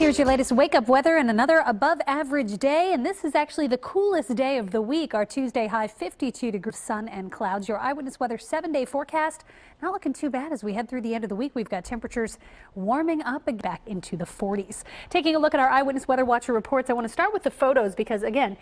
Here's your latest wake-up weather and another above-average day. And this is actually the coolest day of the week. Our Tuesday high 52 degrees, sun and clouds. Your Eyewitness Weather 7-day forecast not looking too bad as we head through the end of the week. We've got temperatures warming up and back into the 40s. Taking a look at our Eyewitness Weather Watcher reports, I want to start with the photos because, again,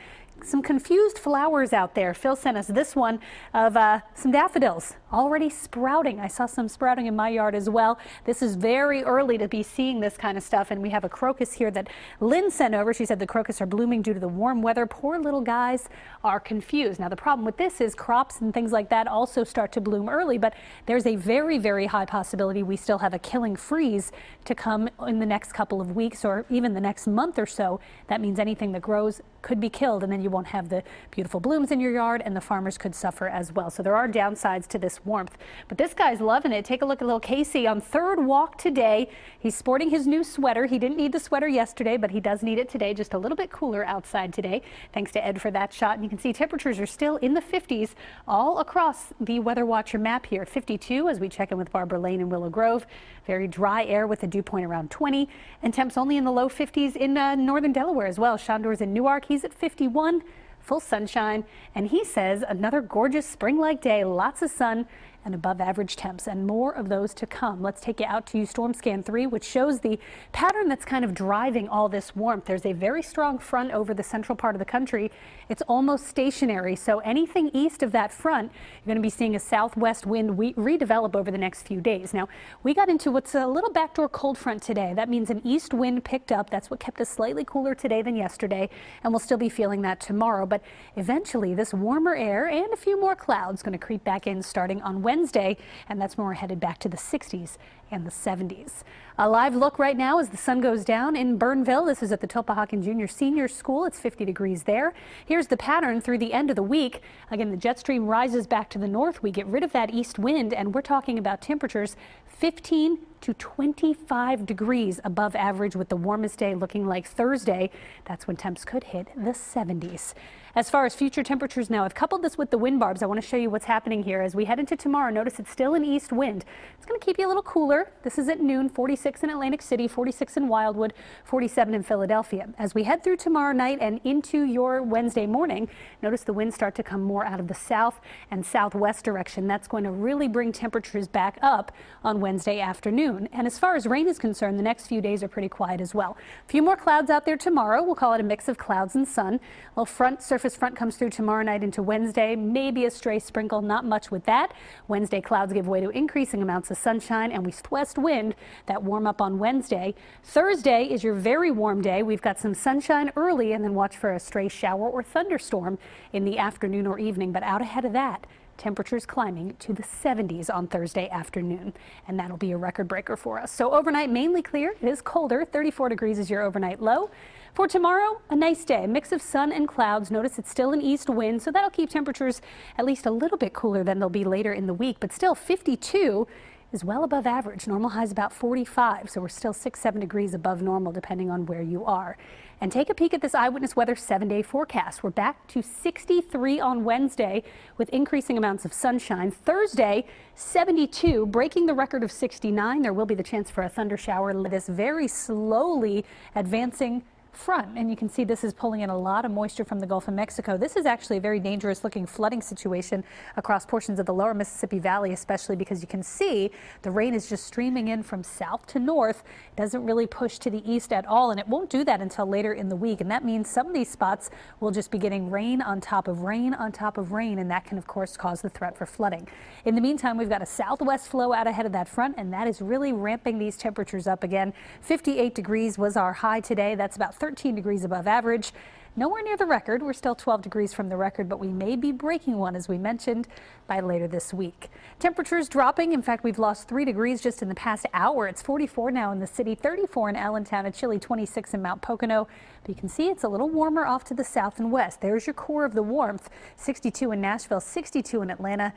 some confused flowers out there. Phil sent us this one of some daffodils already sprouting. I saw some sprouting in my yard as well. This is very early to be seeing this kind of stuff, and we have a crocus here that Lynn sent over. She said the crocus are blooming due to the warm weather. Poor little guys are confused. Now, the problem with this is crops and things like that also start to bloom early, but there's a very, very high possibility we still have a killing freeze to come in the next couple of weeks or even the next month or so. That means anything that grows could be killed, and then you won't have the beautiful blooms in your yard, and the farmers could suffer as well. So there are downsides to this warmth, but this guy's loving it. Take a look at little Casey on third walk today. He's sporting his new sweater. He didn't need the sweater yesterday, but he does need it today. Just a little bit cooler outside today. Thanks to Ed for that shot. And you can see temperatures are still in the 50s all across the Weather Watcher map here. 52 as we check in with Barbara Lane and Willow Grove. Very dry air with a dew point around 20, and temps only in the low 50s in northern Delaware as well. Shondor's in Newark. He's at 51. Full sunshine, and he says another gorgeous spring-like day, lots of sun and above average temps, and more of those to come. Let's take you out to Storm Scan 3, which shows the pattern that's kind of driving all this warmth. There's a very strong front over the central part of the country. It's almost stationary, so anything east of that front, you're going to be seeing a southwest wind redevelop over the next few days. Now, we got into what's a little backdoor cold front today. That means an east wind picked up. That's what kept us slightly cooler today than yesterday, and we'll still be feeling that tomorrow. But eventually, this warmer air and a few more clouds going to creep back in starting on Wednesday, and that's when we're headed back to the 60s and the 70s. A live look right now as the sun goes down in Burnville. This is at the Tulpehocken Junior Senior School. It's 50 degrees there. Here's the pattern through the end of the week. Again, the jet stream rises back to the north. We get rid of that east wind, and we're talking about temperatures 15 to 25 degrees above average, with the warmest day looking like Thursday. That's when temps could hit the 70s. As far as future temperatures now, I've coupled this with the wind barbs. I want to show you what's happening here as we head into tomorrow. Notice it's still an east wind. It's going to keep you a little cooler. This is at noon, 46 in Atlantic City, 46 in Wildwood, 47 in Philadelphia. As we head through tomorrow night and into your Wednesday morning, notice the winds start to come more out of the south and southwest direction. That's going to really bring temperatures back up on Wednesday afternoon. And as far as rain is concerned, the next few days are pretty quiet as well. A few more clouds out there tomorrow. We'll call it a mix of clouds and sun. A little surface front comes through tomorrow night into Wednesday. Maybe a stray sprinkle, not much with that. Wednesday clouds give way to increasing amounts of sunshine and west wind that warm up on Wednesday. Thursday is your very warm day. We've got some sunshine early, and then watch for a stray shower or thunderstorm in the afternoon or evening. But out ahead of that, temperatures climbing to the 70s on Thursday afternoon, and that'll be a record breaker for us. So overnight, mainly clear. It is colder. 34 degrees is your overnight low. For tomorrow, a nice day, a mix of sun and clouds. Notice it's still an east wind, so that'll keep temperatures at least a little bit cooler than they'll be later in the week, but still 52 is well above average. Normal high is about 45, so we're still 6-7 degrees above normal depending on where you are. And take a peek at this Eyewitness Weather 7-day forecast. We're back to 63 on Wednesday with increasing amounts of sunshine. Thursday, 72, breaking the record of 69. There will be the chance for a thunder shower. This very slowly advancing front, and you can see this is pulling in a lot of moisture from the Gulf of Mexico. This is actually a very dangerous looking flooding situation across portions of the lower Mississippi Valley, especially because you can see the rain is just streaming in from south to north. It doesn't really push to the east at all, and it won't do that until later in the week, and that means some of these spots will just be getting rain on top of rain on top of rain, and that can of course cause the threat for flooding. In the meantime, we've got a southwest flow out ahead of that front, and that is really ramping these temperatures up again. 58 degrees was our high today. That's about 13 degrees above average. Nowhere near the record. We're still 12 degrees from the record, but we may be breaking one, as we mentioned, by later this week. Temperatures dropping. In fact, we've lost 3 degrees just in the past hour. It's 44 now in the city, 34 in Allentown, a chilly 26 in Mount Pocono. But you can see it's a little warmer off to the south and west. There's your core of the warmth. 62 in Nashville, 62 in Atlanta.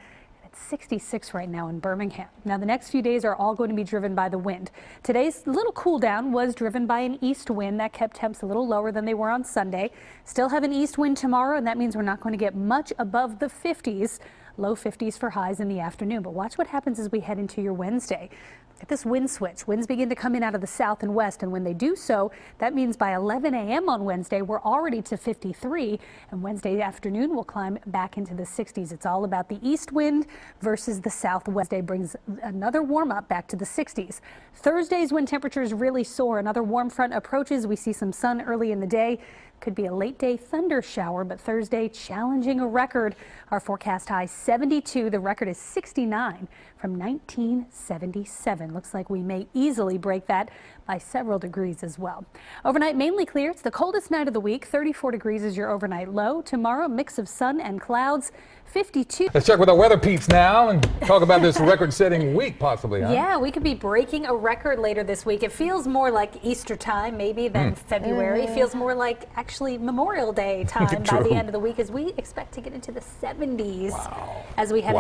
It's 66 right now in Birmingham. Now, the next few days are all going to be driven by the wind. Today's little cool down was driven by an east wind that kept temps a little lower than they were on Sunday. Still have an east wind tomorrow, and that means we're not going to get much above the 50s. Low 50s for highs in the afternoon. But watch what happens as we head into your Wednesday. Get this wind switch. Winds begin to come in out of the south and west, and when they do so, that means by 11 a.m. on Wednesday, we're already to 53, and Wednesday afternoon we'll climb back into the 60s. It's all about the east wind versus the south. Wednesday brings another warm up back to the 60s. Thursday's wind temperatures really soar. Another warm front approaches. We see some sun early in the day. Could be a late day thunder shower, but Thursday challenging a record. Our forecast high 72. The record is 69 from 1977. Looks like we may easily break that by several degrees as well. Overnight mainly clear. It's the coldest night of the week. 34 degrees is your overnight low. Tomorrow mix of sun and clouds. 52. Let's check with our weather peeps now and talk about this record-setting week possibly, huh? Yeah, we could be breaking a record later this week. It feels more like Easter time maybe than February. It feels more like actually Memorial Day time by the end of the week, as we expect to get into the 70s as we head into